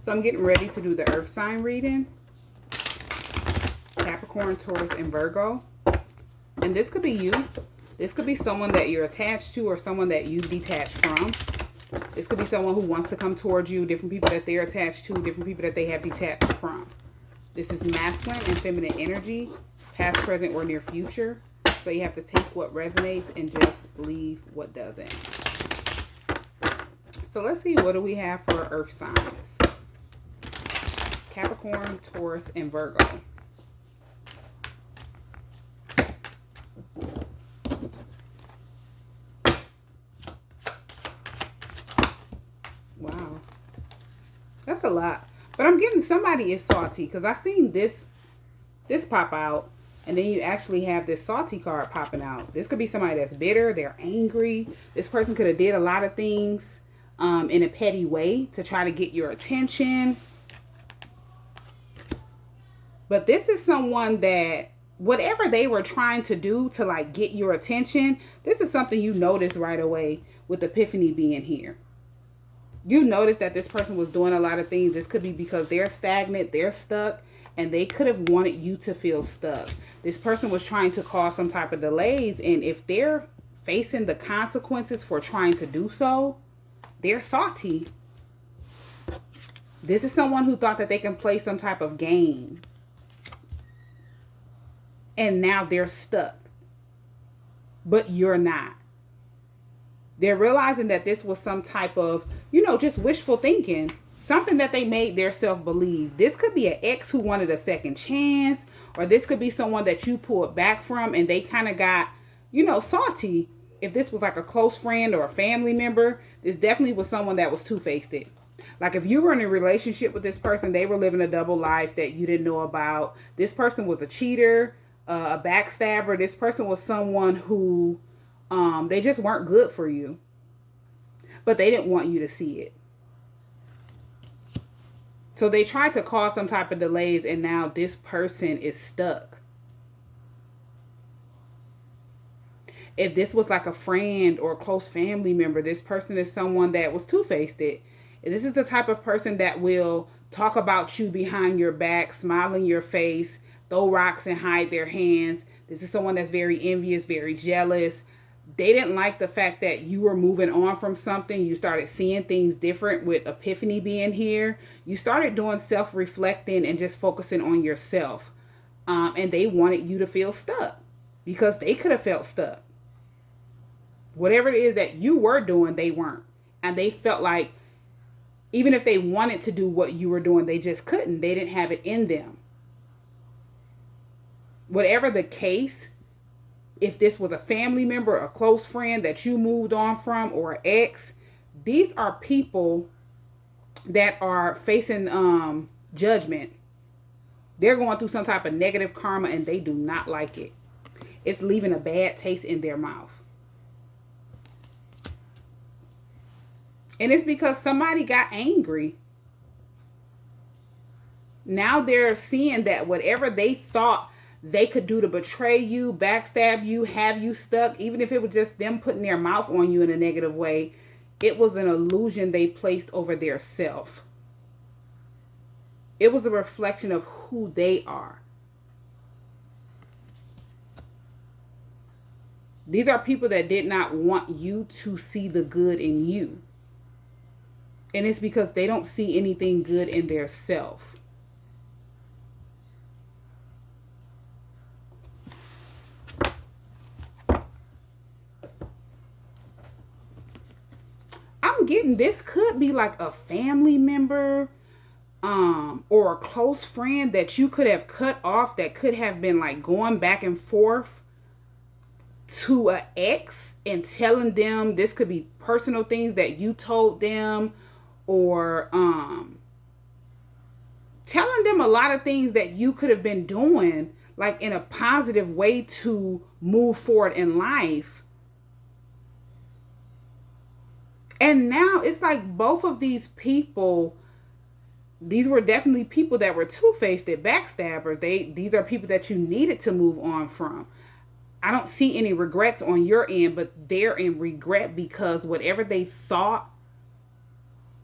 So I'm getting ready to do the earth sign reading. Capricorn, Taurus, and Virgo. And this could be you. This could be someone that you're attached to or someone that you've detached from. This could be someone who wants to come towards you, different people that they're attached to, different people that they have detached from. This is masculine and feminine energy, past, present, or near future. So you have to take what resonates and just leave what doesn't. So let's see, what do we have for earth signs? Capricorn, Taurus, and Virgo. Wow. That's a lot. But I'm getting somebody is salty because I seen this pop out. And then you actually have this salty card popping out. This could be somebody that's bitter. They're angry. This person could have did a lot of things in a petty way to try to get your attention. But this is someone that whatever they were trying to do to like get your attention, this is something you notice right away with Epiphany being here. You notice that this person was doing a lot of things. This could be because they're stagnant, they're stuck, and they could have wanted you to feel stuck. This person was trying to cause some type of delays, and if they're facing the consequences for trying to do so, they're salty. This is someone who thought that they can play some type of game. And now they're stuck. But you're not. They're realizing that this was some type of, just wishful thinking. Something that they made their self believe. This could be an ex who wanted a second chance. Or this could be someone that you pulled back from and they kind of got, salty. If this was like a close friend or a family member, this definitely was someone that was two-faced. Like if you were in a relationship with this person, they were living a double life that you didn't know about. This person was a cheater, a backstabber. This person was someone who they just weren't good for you. But they didn't want you to see it. So they tried to cause some type of delays, and now this person is stuck. If this was like a friend or a close family member, this person is someone that was two-faced. This is the type of person that will talk about you behind your back, smile in your face, throw rocks and hide their hands. This is someone that's very envious, very jealous. They didn't like the fact that you were moving on from something. You started seeing things different with Epiphany being here. You started doing self-reflecting and just focusing on yourself. And they wanted you to feel stuck because they could have felt stuck. Whatever it is that you were doing, they weren't. And they felt like even if they wanted to do what you were doing, they just couldn't. They didn't have it in them. Whatever the case, if this was a family member, a close friend that you moved on from, or an ex, these are people that are facing judgment. They're going through some type of negative karma and they do not like it. It's leaving a bad taste in their mouth. And it's because somebody got angry. Now they're seeing that whatever they thought they could do to betray you, backstab you, have you stuck, even if it was just them putting their mouth on you in a negative way, it was an illusion they placed over their self. It was a reflection of who they are. These are people that did not want you to see the good in you. And it's because they don't see anything good in their self. I'm getting this could be like a family member or a close friend that you could have cut off, that could have been like going back and forth to an ex and telling them, this could be personal things that you told them, or telling them a lot of things that you could have been doing like in a positive way to move forward in life. And now it's like both of these people, these were definitely people that were two-faced, backstabbers. These are people that you needed to move on from. I don't see any regrets on your end, but they're in regret because whatever they thought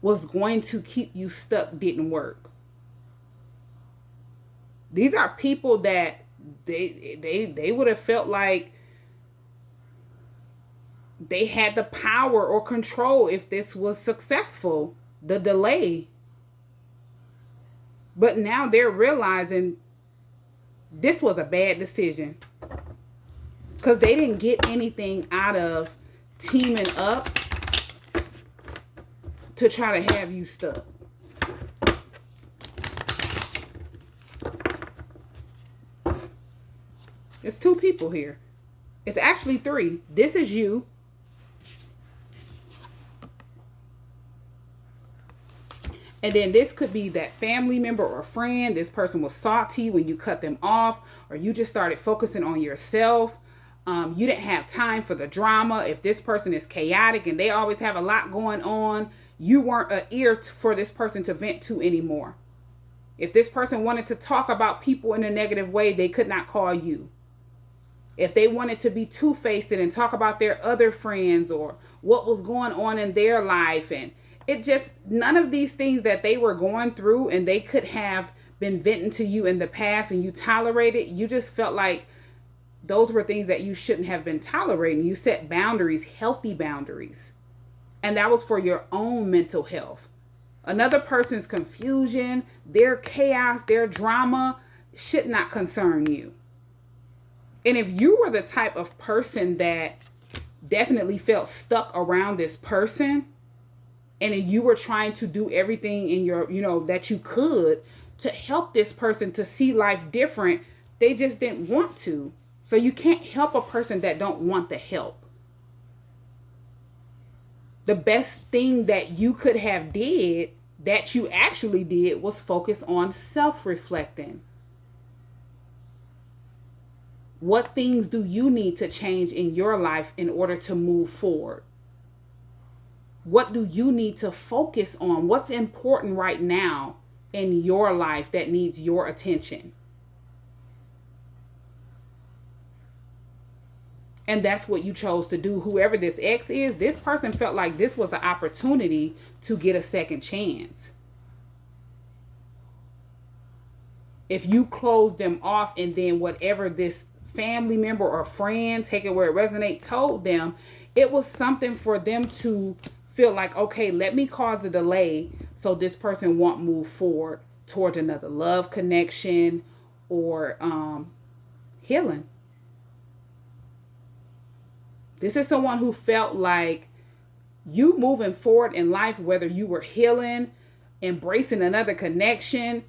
was going to keep you stuck didn't work. These are people that they would have felt like they had the power or control if this was successful, the delay. But now they're realizing this was a bad decision because they didn't get anything out of teaming up to try to have you stuck. It's two people here. It's actually three. This is you. And then this could be that family member or friend. This person was salty when you cut them off, or you just started focusing on yourself. You didn't have time for the drama. If this person is chaotic and they always have a lot going on, you weren't an ear for this person to vent to anymore. If this person wanted to talk about people in a negative way, they could not call you. If they wanted to be two-faced and talk about their other friends or what was going on in their life, and it just, none of these things that they were going through and they could have been venting to you in the past and you tolerated, you just felt like those were things that you shouldn't have been tolerating. You set boundaries, healthy boundaries. And that was for your own mental health. Another person's confusion, their chaos, their drama should not concern you. And if you were the type of person that definitely felt stuck around this person, and you were trying to do everything in your, that you could to help this person to see life different, they just didn't want to. So you can't help a person that don't want the help. The best thing that you could have did, that you actually did, was focus on self-reflecting. What things do you need to change in your life in order to move forward? What do you need to focus on? What's important right now in your life that needs your attention? And that's what you chose to do. Whoever this ex is, this person felt like this was an opportunity to get a second chance. If you closed them off and then whatever this family member or friend, take it where it resonates, told them, it was something for them to feel like, okay, let me cause a delay so this person won't move forward toward another love connection or healing. This is someone who felt like you moving forward in life, whether you were healing, embracing another connection.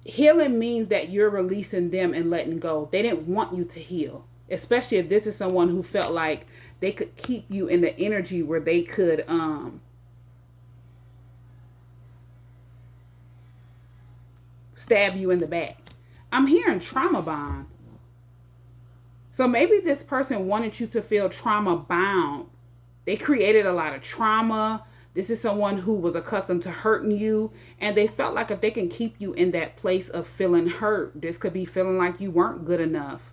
Healing means that you're releasing them and letting go. They didn't want you to heal, especially if this is someone who felt like they could keep you in the energy where they could stab you in the back. I'm hearing trauma bond. So maybe this person wanted you to feel trauma bound. They created a lot of trauma. This is someone who was accustomed to hurting you, and they felt like if they can keep you in that place of feeling hurt, this could be feeling like you weren't good enough,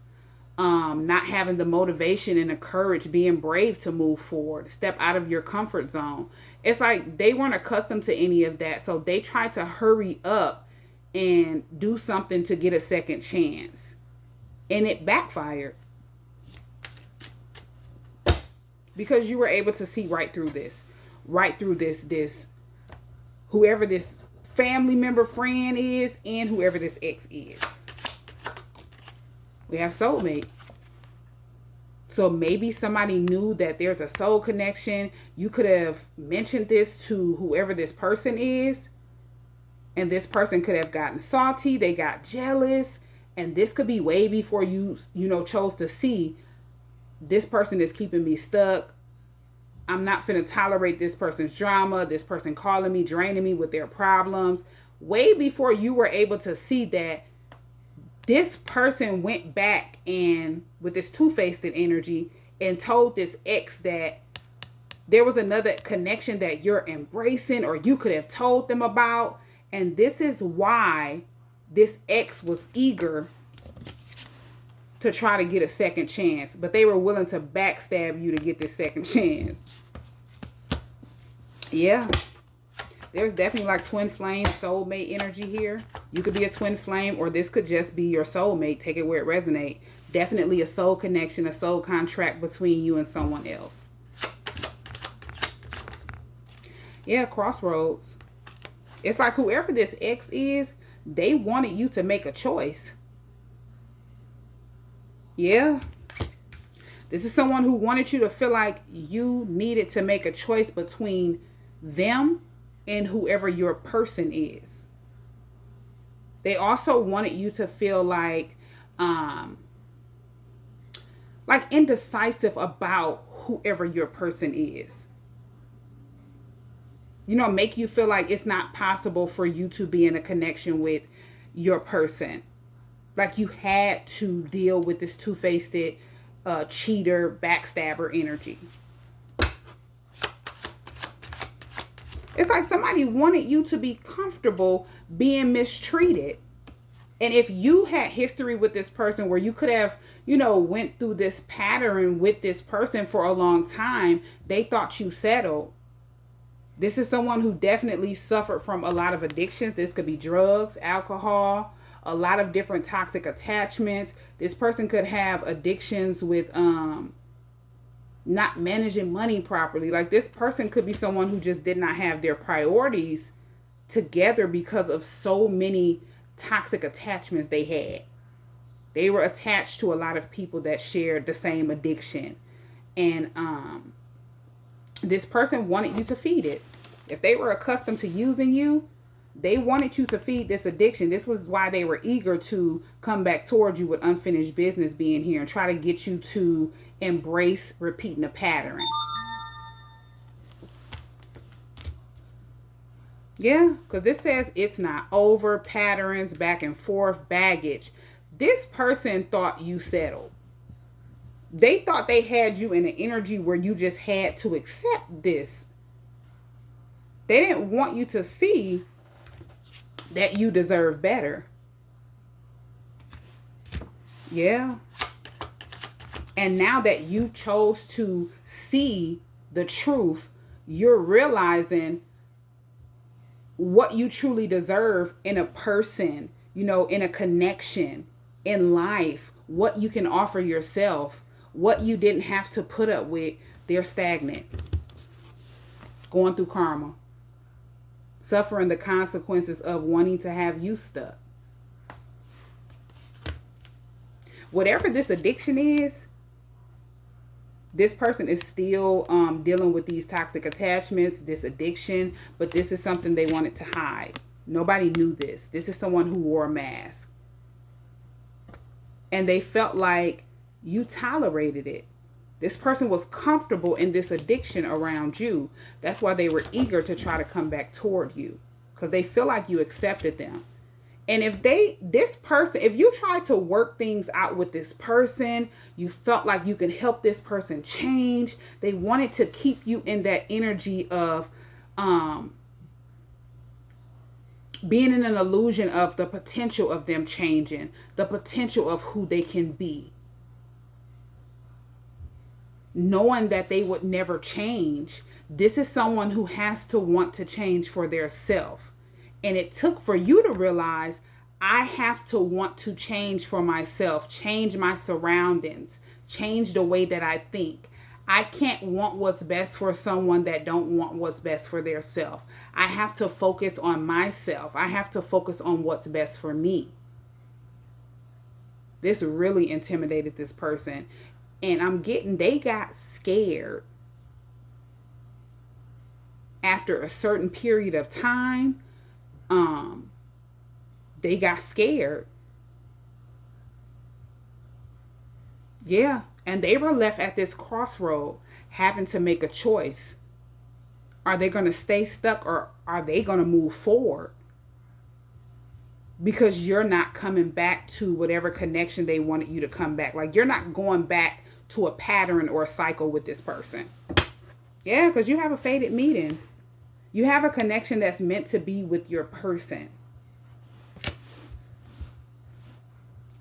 not having the motivation and the courage, being brave to move forward, step out of your comfort zone. It's like they weren't accustomed to any of that, so they tried to hurry up and do something to get a second chance, and it backfired. Because you were able to see right through this, whoever this family member, friend is, and whoever this ex is. We have soulmate. So maybe somebody knew that there's a soul connection. You could have mentioned this to whoever this person is, and this person could have gotten salty. They got jealous, and this could be way before you chose to see, this person is keeping me stuck. I'm not finna tolerate this person's drama, this person calling me, draining me with their problems. Way before you were able to see that this person went back and with this two-faced energy and told this ex that there was another connection that you're embracing or you could have told them about. And this is why this ex was eager to try to get a second chance, but they were willing to backstab you to get this second chance. Yeah. There's definitely like twin flame soulmate energy here. You could be a twin flame, or this could just be your soulmate. Take it where it resonates. Definitely a soul connection, a soul contract between you and someone else. Yeah, crossroads. It's like whoever this ex is, they wanted you to make a choice. Yeah. This is someone who wanted you to feel like you needed to make a choice between them and whoever your person is. They also wanted you to feel like indecisive about whoever your person is. You know, make you feel like it's not possible for you to be in a connection with your person. Like you had to deal with this two-faced cheater, backstabber energy. It's like somebody wanted you to be comfortable being mistreated. And if you had history with this person where you could have, went through this pattern with this person for a long time, they thought you settled. This is someone who definitely suffered from a lot of addictions. This could be drugs, alcohol, a lot of different toxic attachments. This person could have addictions with not managing money properly. Like this person could be someone who just did not have their priorities together because of so many toxic attachments they had. They were attached to a lot of people that shared the same addiction. And this person wanted you to feed it. If they were accustomed to using you, they wanted you to feed this addiction. This was why they were eager to come back toward you with unfinished business being here and try to get you to embrace repeating a pattern. Yeah, because this says it's not over, patterns, back and forth, baggage. This person thought you settled. They thought they had you in an energy where you just had to accept this. They didn't want you to see that you deserve better. Yeah. And now that you chose to see the truth, you're realizing what you truly deserve in a person, in a connection, in life, what you can offer yourself, what you didn't have to put up with. They're stagnant, going through karma, suffering the consequences of wanting to have you stuck. Whatever this addiction is, this person is still dealing with these toxic attachments, this addiction, but this is something they wanted to hide. Nobody knew this. This is someone who wore a mask. And they felt like you tolerated it. This person was comfortable in this addiction around you. That's why they were eager to try to come back toward you, because they feel like you accepted them. And if you tried to work things out with this person, you felt like you could help this person change. They wanted to keep you in that energy of being in an illusion of the potential of them changing, the potential of who they can be. Knowing that they would never change. This is someone who has to want to change for their self. And it took for you to realize, I have to want to change for myself, change my surroundings, change the way that I think. I can't want what's best for someone that don't want what's best for their self. I have to focus on myself. I have to focus on what's best for me. This really intimidated this person. And they got scared. After a certain period of time, they got scared. Yeah. And they were left at this crossroad having to make a choice. Are they going to stay stuck, or are they going to move forward? Because you're not coming back to whatever connection they wanted you to come back. Like you're not going back to a pattern or a cycle with this person. Yeah, because you have a fated meeting. You have a connection that's meant to be with your person.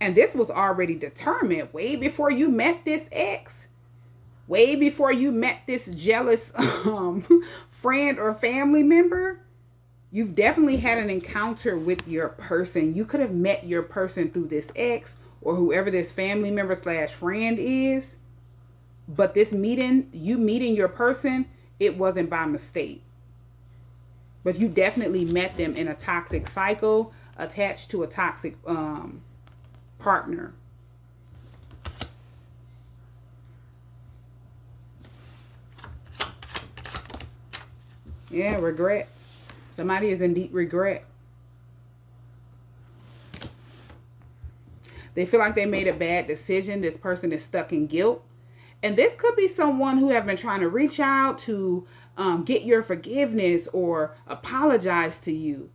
And this was already determined way before you met this ex. way before you met this jealous friend or family member, you've definitely had an encounter with your person. You could have met your person through this ex or whoever this family member slash friend is. But this meeting, you meeting your person, it wasn't by mistake. But you definitely met them in a toxic cycle, attached to a toxic partner. Yeah, regret. Somebody is in deep regret. They feel like they made a bad decision. This person is stuck in guilt. And this could be someone who have been trying to reach out to get your forgiveness or apologize to you.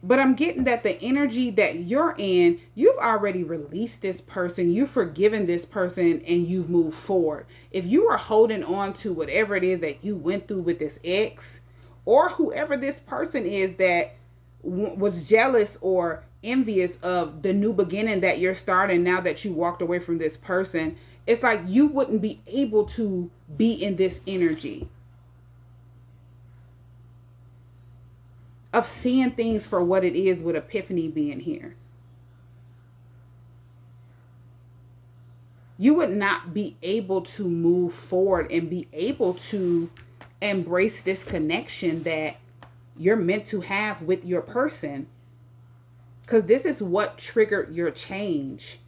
But I'm getting that the energy that you're in, you've already released this person, you've forgiven this person, and you've moved forward. If you are holding on to whatever it is that you went through with this ex, or whoever this person is that was jealous or envious of the new beginning that you're starting now that you walked away from this person, it's like you wouldn't be able to be in this energy of seeing things for what it is, with epiphany being here. You would not be able to move forward and be able to embrace this connection that you're meant to have with your person, because this is what triggered your change.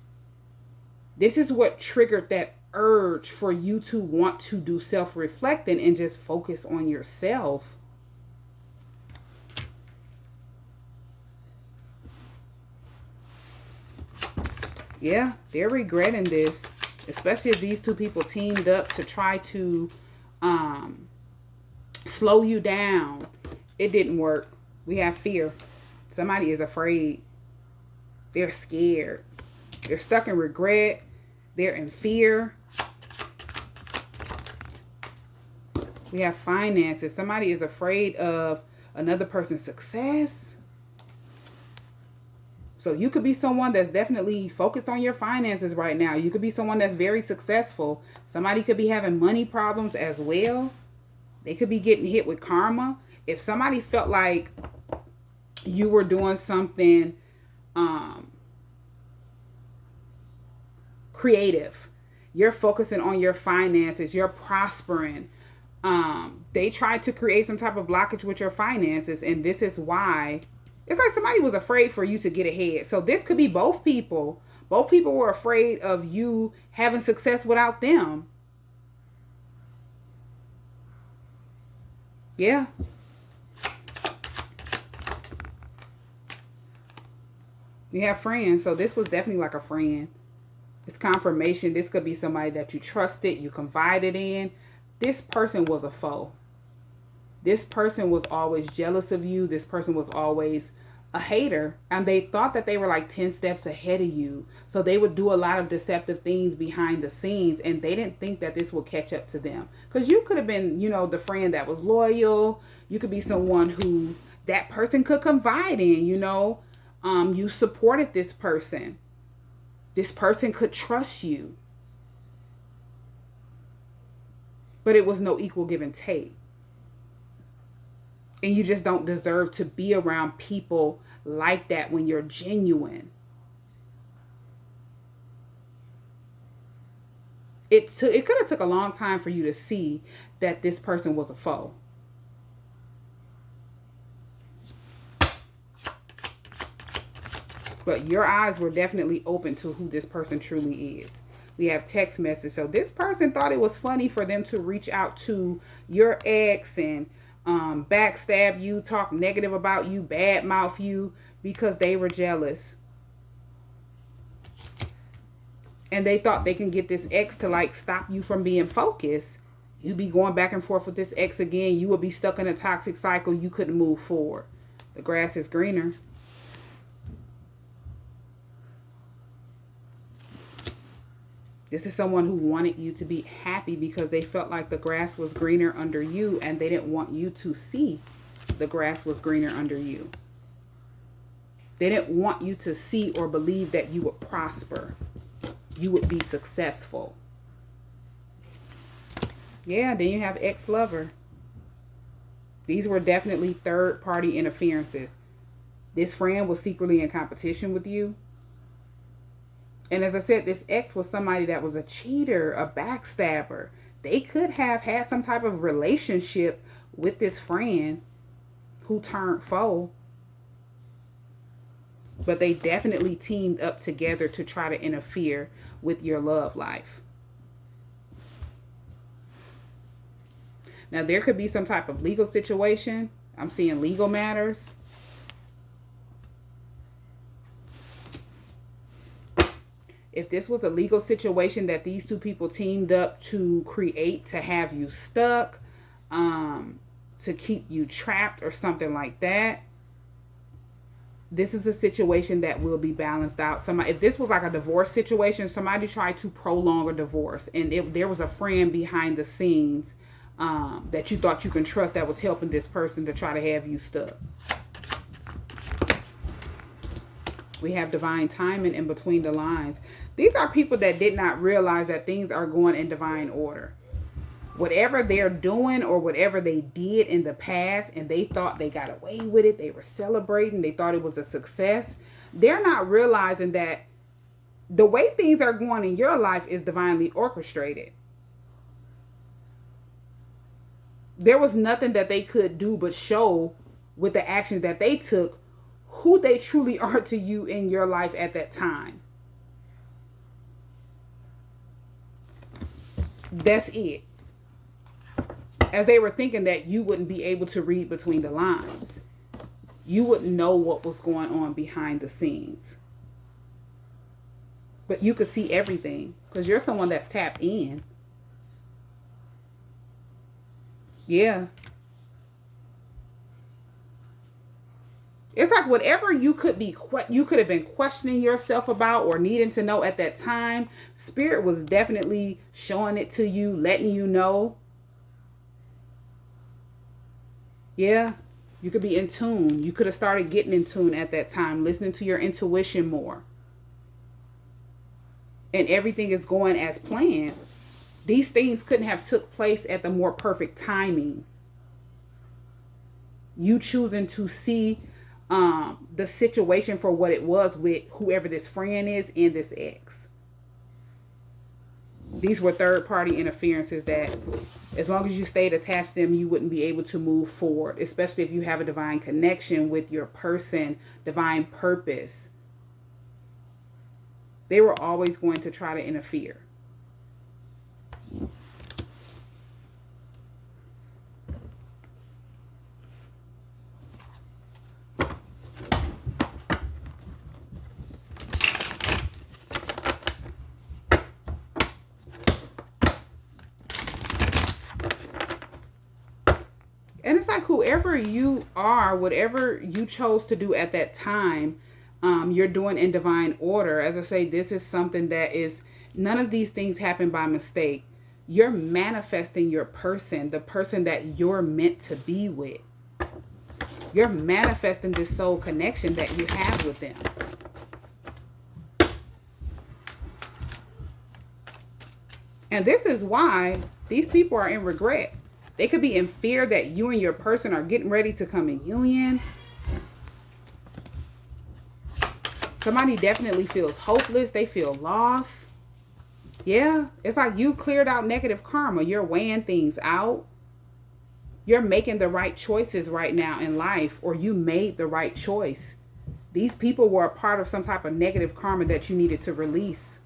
This is what triggered that urge for you to want to do self-reflecting and just focus on yourself. Yeah, they're regretting this, especially if these two people teamed up to try to slow you down. It didn't work. We have fear. Somebody is afraid. They're scared. They're stuck in regret. They're in fear. We have finances. Somebody is afraid of another person's success. So you could be someone that's definitely focused on your finances right now. You could be someone that's very successful. Somebody could be having money problems as well. They could be getting hit with karma. If somebody felt like you were doing something creative, you're focusing on your finances, you're prospering, they tried to create some type of blockage with your finances, and this is why. It's like somebody was afraid for you to get ahead. So this could be both people. Both people were afraid of you having success without them. Yeah. You have friends. So this was definitely like a friend. It's confirmation. This could be somebody that you trusted, you confided in. This person was a foe. This person was always jealous of you. This person was always a hater. And they thought that they were like 10 steps ahead of you. So they would do a lot of deceptive things behind the scenes. And they didn't think that this would catch up to them. Because you could have been, you know, the friend that was loyal. You could be someone who that person could confide in, you know. You supported this person. This person could trust you. But it was no equal give and take. And you just don't deserve to be around people like that when you're genuine. It could have took a long time for you to see that this person was a foe. But your eyes were definitely open to who this person truly is. We have text message. So this person thought it was funny for them to reach out to your ex and backstab you, talk negative about you, badmouth you because they were jealous. And they thought they can get this ex to like stop you from being focused. You'd be going back and forth with this ex again. You would be stuck in a toxic cycle. You couldn't move forward. The grass is greener. This is someone who wanted you to be happy because they felt like the grass was greener under you and they didn't want you to see the grass was greener under you. They didn't want you to see or believe that you would prosper. You would be successful. Yeah, then you have ex-lover. These were definitely third party interferences. This friend was secretly in competition with you. And as I said, this ex was somebody that was a cheater, a backstabber. They could have had some type of relationship with this friend who turned foe, but they definitely teamed up together to try to interfere with your love life. Now, there could be some type of legal situation. I'm seeing legal matters. If this was a legal situation that these two people teamed up to create to have you stuck, to keep you trapped or something like that, this is a situation that will be balanced out. Somebody, if this was like a divorce situation, somebody tried to prolong a divorce, and there was a friend behind the scenes that you thought you can trust that was helping this person to try to have you stuck. We have divine timing in between the lines. These are people that did not realize that things are going in divine order. Whatever they're doing or whatever they did in the past and they thought they got away with it, they were celebrating, they thought it was a success, they're not realizing that the way things are going in your life is divinely orchestrated. There was nothing that they could do but show with the actions that they took who they truly are to you in your life at that time. That's it. As they were thinking that you wouldn't be able to read between the lines. You wouldn't know what was going on behind the scenes. But you could see everything because you're someone that's tapped in. Yeah. It's like whatever you could have been questioning yourself about or needing to know at that time, Spirit was definitely showing it to you, letting you know. Yeah, you could be in tune. You could have started getting in tune at that time, listening to your intuition more. And everything is going as planned. These things couldn't have took place at the more perfect timing. You choosing to see the situation for what it was with whoever this friend is and this ex. These were third-party interferences that as long as you stayed attached to them, you wouldn't be able to move forward, especially if you have a divine connection with your person, divine purpose. They were always going to try to interfere. And it's like whoever you are, whatever you chose to do at that time, you're doing in divine order. As I say, this is something that is, none of these things happen by mistake. You're manifesting your person, the person that you're meant to be with. You're manifesting this soul connection that you have with them. And this is why these people are in regret. They could be in fear that you and your person are getting ready to come in union. Somebody definitely feels hopeless. They feel lost. Yeah, it's like you cleared out negative karma. You're weighing things out. You're making the right choices right now in life, or you made the right choice. These people were a part of some type of negative karma that you needed to release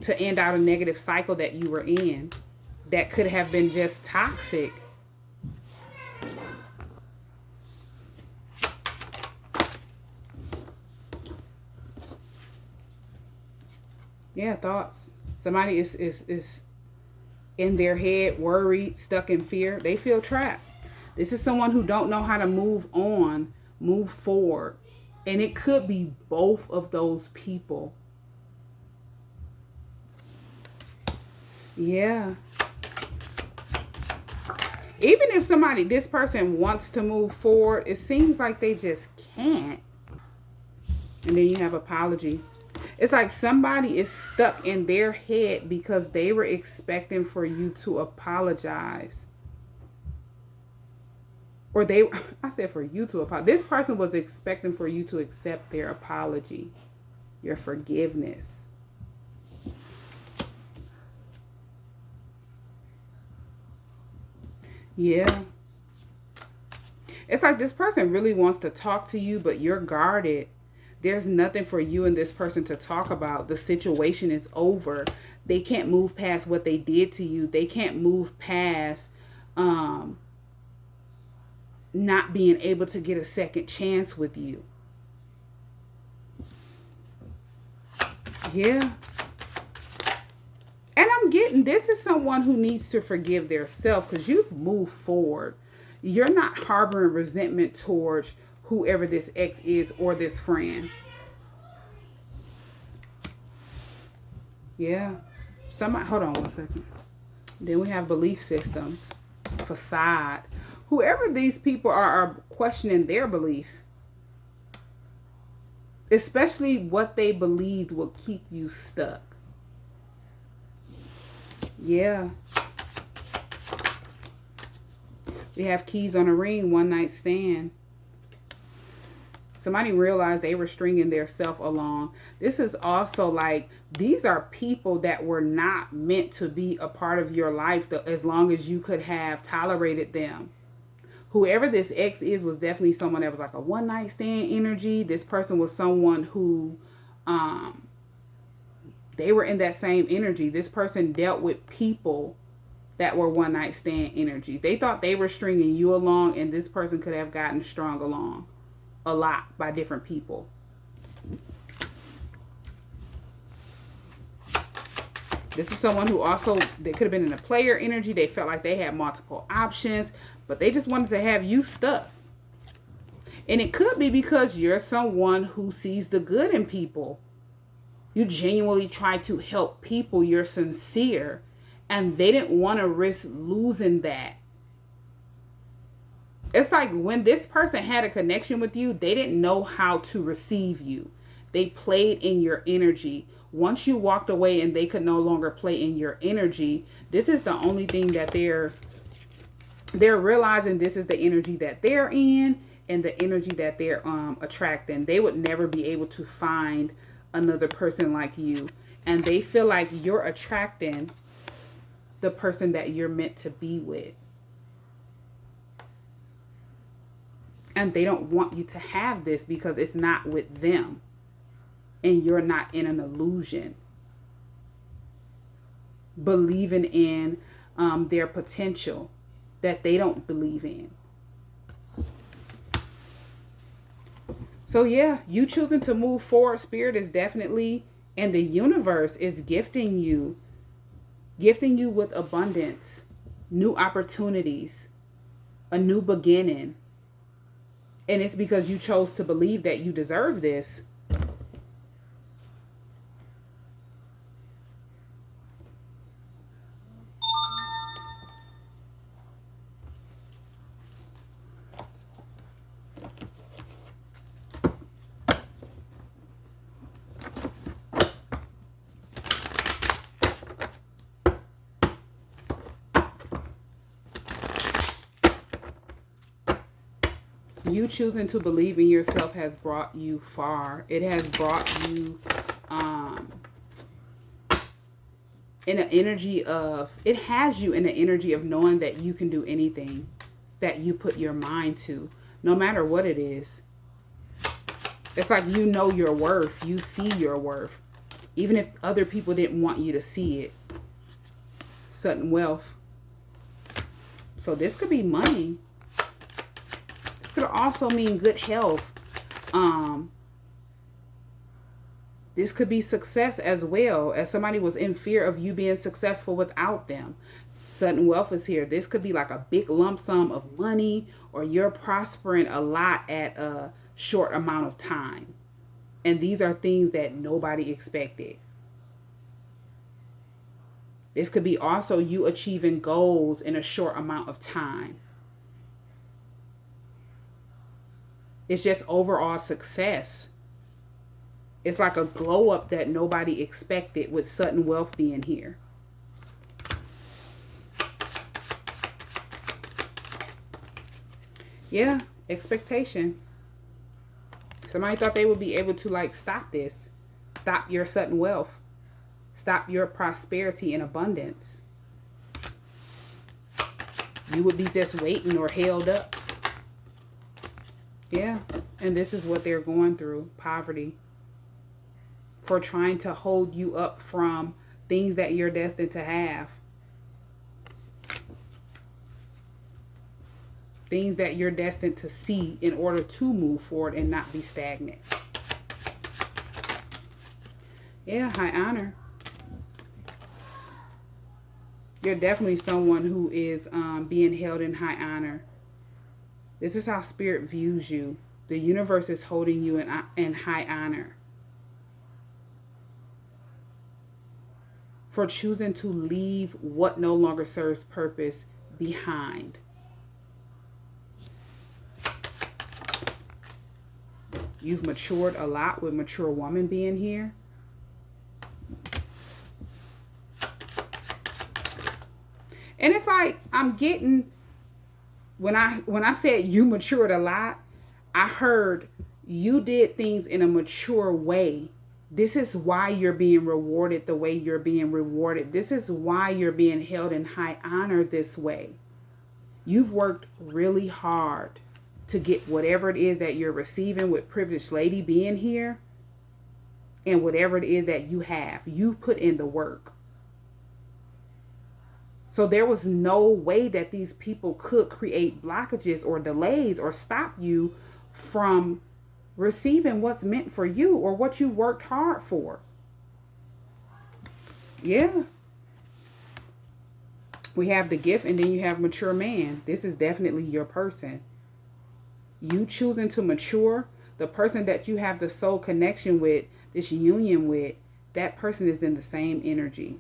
to end out a negative cycle that you were in. That could have been just toxic. Yeah, thoughts. Somebody is in their head, worried, stuck in fear. They feel trapped. This is someone who don't know how to move on, move forward. And it could be both of those people. Yeah. Even if this person wants to move forward, it seems like they just can't. And then you have apology. It's like somebody is stuck in their head because they were expecting for you to apologize. Or they, I said for you to apologize. This person was expecting for you to accept their apology, your forgiveness. Yeah. It's like this person really wants to talk to you, but you're guarded. There's nothing for you and this person to talk about. The situation is over. They can't move past what they did to you. They can't move past um, not being able to get a second chance with you. Yeah. And I'm getting this is someone who needs to forgive their self because you've moved forward. You're not harboring resentment towards whoever this ex is or this friend. Yeah. Somebody, hold on 1 second. Then we have belief systems, facade. Whoever these people are questioning their beliefs, especially what they believed will keep you stuck. Yeah. We have keys on a ring, one night stand. Somebody realized they were stringing their self along. This is also like, these are people that were not meant to be a part of your life as long as you could have tolerated them. Whoever this ex is was definitely someone that was like a one night stand energy. This person was someone who they were in that same energy. This person dealt with people that were one night stand energies. They thought they were stringing you along, and this person could have gotten strung along a lot by different people. This is someone who also, they could have been in a player energy. They felt like they had multiple options, but they just wanted to have you stuck. And it could be because you're someone who sees the good in people. You genuinely try to help people. You're sincere. And they didn't want to risk losing that. It's like when this person had a connection with you, they didn't know how to receive you. They played in your energy. Once you walked away and they could no longer play in your energy, this is the only thing that they're realizing. This is the energy that they're in and the energy that they're attracting. They would never be able to find another person like you. And they feel like you're attracting the person that you're meant to be with. And they don't want you to have this because it's not with them. And you're not in an illusion. Believing in their potential that they don't believe in. So yeah, you choosing to move forward, Spirit is definitely, and the universe is gifting you with abundance, new opportunities, a new beginning. And it's because you chose to believe that you deserve this. You choosing to believe in yourself has brought you far. It has brought you in an energy of, it has you in the energy of knowing that you can do anything that you put your mind to, no matter what it is. It's like you know your worth. You see your worth. Even if other people didn't want you to see it. Sudden wealth. So this could be money. Could also mean good health. This could be success as well, as somebody was in fear of you being successful without them. Sudden wealth is here. This could be like a big lump sum of money, or you're prospering a lot at a short amount of time. And these are things that nobody expected. This could be also you achieving goals in a short amount of time. It's just overall success. It's like a glow up that nobody expected with sudden wealth being here. Yeah, expectation. Somebody thought they would be able to like stop this. Stop your sudden wealth. Stop your prosperity and abundance. You would be just waiting or held up. Yeah, and this is what they're going through. Poverty. For trying to hold you up from things that you're destined to have. Things that you're destined to see in order to move forward and not be stagnant. Yeah, high honor. You're definitely someone who is being held in high honor. This is how spirit views you. The universe is holding you in high honor. For choosing to leave what no longer serves purpose behind. You've matured a lot with mature woman being here. And it's like I'm getting, when I said you matured a lot, I heard you did things in a mature way. This is why you're being rewarded the way you're being rewarded. This is why you're being held in high honor this way. You've worked really hard to get whatever it is that you're receiving with Privileged Lady being here. And whatever it is that you have, you put in the work. So there was no way that these people could create blockages or delays or stop you from receiving what's meant for you or what you worked hard for. Yeah. We have the gift, and then you have mature man. This is definitely your person. You choosing to mature, the person that you have the soul connection with, this union with, that person is in the same energy.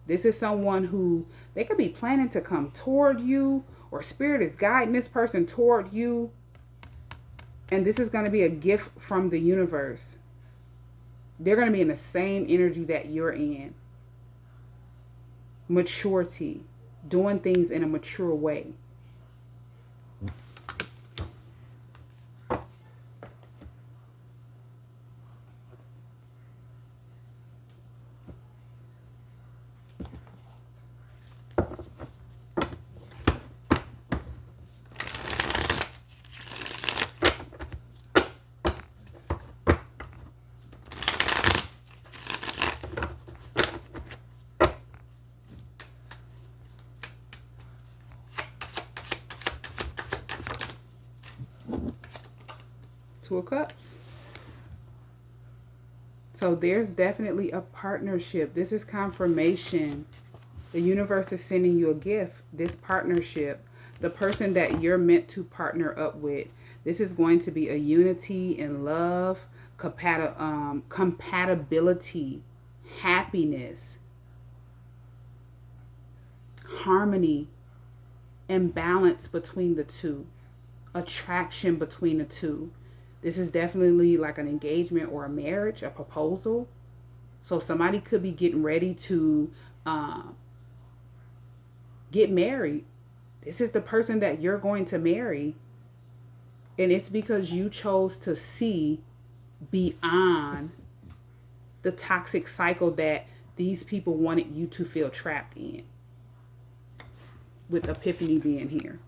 This is someone who, they could be planning to come toward you, or spirit is guiding this person toward you. And this is going to be a gift from the universe. They're going to be in the same energy that you're in. Maturity. Doing things in a mature way. Two of Cups. So there's definitely a partnership. This is confirmation. The universe is sending you a gift. This partnership, the person that you're meant to partner up with, this is going to be a unity in love, compatibility, happiness, harmony, and balance between the two, attraction between the two. This is definitely like an engagement or a marriage, a proposal. So somebody could be getting ready to get married. This is the person that you're going to marry. And it's because you chose to see beyond the toxic cycle that these people wanted you to feel trapped in. With Epiphany being here.